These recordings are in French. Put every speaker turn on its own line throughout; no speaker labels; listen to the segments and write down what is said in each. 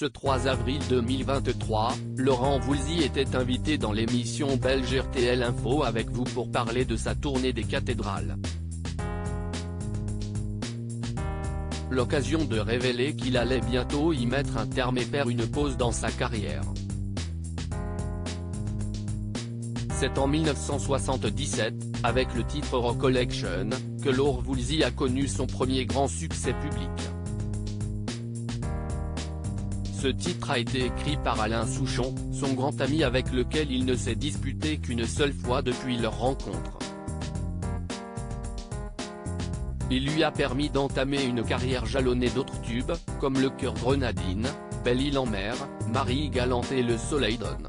Ce 3 avril 2023, Laurent Voulzy était invité dans l'émission belge RTL Info avec vous pour parler de sa tournée des cathédrales. L'occasion de révéler qu'il allait bientôt y mettre un terme et faire une pause dans sa carrière. C'est en 1977, avec le titre Recollection, que Laurent Voulzy a connu son premier grand succès public. Ce titre a été écrit par Alain Souchon, son grand ami avec lequel il ne s'est disputé qu'une seule fois depuis leur rencontre. Il lui a permis d'entamer une carrière jalonnée d'autres tubes, comme Le Cœur Grenadine, Belle Île en Mer, Marie Galante et Le Soleil donne.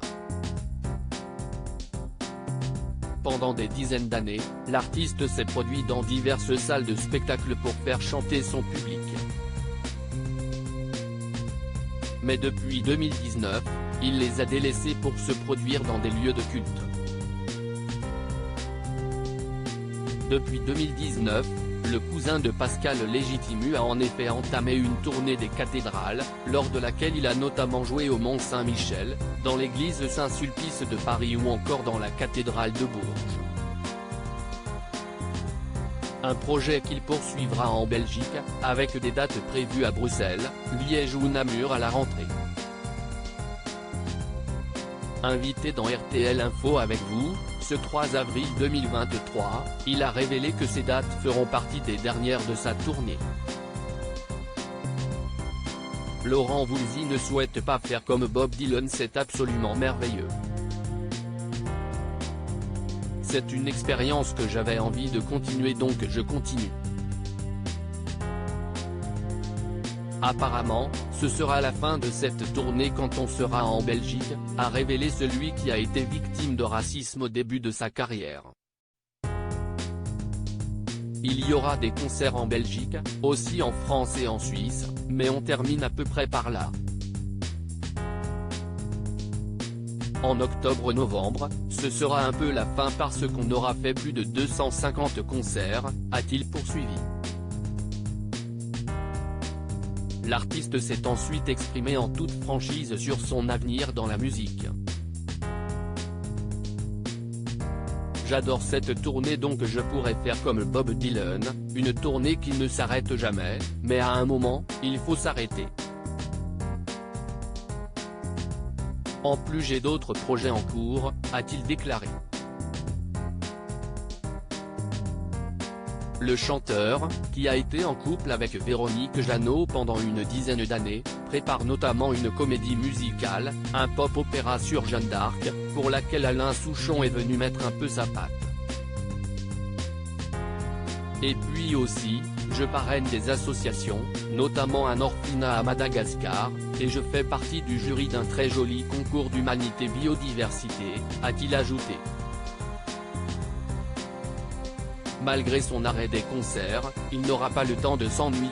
Pendant des dizaines d'années, l'artiste s'est produit dans diverses salles de spectacle pour faire chanter son public. Mais depuis 2019, il les a délaissés pour se produire dans des lieux de culte. Depuis 2019, le cousin de Pascal Légitimu a en effet entamé une tournée des cathédrales, lors de laquelle il a notamment joué au Mont-Saint-Michel, dans l'église Saint-Sulpice de Paris ou encore dans la cathédrale de Bourges. Un projet qu'il poursuivra en Belgique, avec des dates prévues à Bruxelles, Liège ou Namur à la rentrée. Invité dans RTL Info avec vous, ce 3 avril 2023, il a révélé que ces dates feront partie des dernières de sa tournée. Laurent Voulzy ne souhaite pas faire comme Bob Dylan, c'est absolument merveilleux. C'est une expérience que j'avais envie de continuer donc je continue. Apparemment, ce sera la fin de cette tournée quand on sera en Belgique, a révélé celui qui a été victime de racisme au début de sa carrière. Il y aura des concerts en Belgique, aussi en France et en Suisse, mais on termine à peu près par là. En octobre-novembre, ce sera un peu la fin parce qu'on aura fait plus de 250 concerts, a-t-il poursuivi. L'artiste s'est ensuite exprimé en toute franchise sur son avenir dans la musique. J'adore cette tournée donc je pourrais faire comme Bob Dylan, une tournée qui ne s'arrête jamais, mais à un moment, il faut s'arrêter. En plus j'ai d'autres projets en cours, a-t-il déclaré. Le chanteur, qui a été en couple avec Véronique Jeannot pendant une dizaine d'années, prépare notamment une comédie musicale, un pop-opéra sur Jeanne d'Arc, pour laquelle Alain Souchon est venu mettre un peu sa patte. Et puis aussi, je parraine des associations, notamment un orphelinat à Madagascar, et je fais partie du jury d'un très joli concours d'humanité biodiversité, a-t-il ajouté. Malgré son arrêt des concerts, il n'aura pas le temps de s'ennuyer.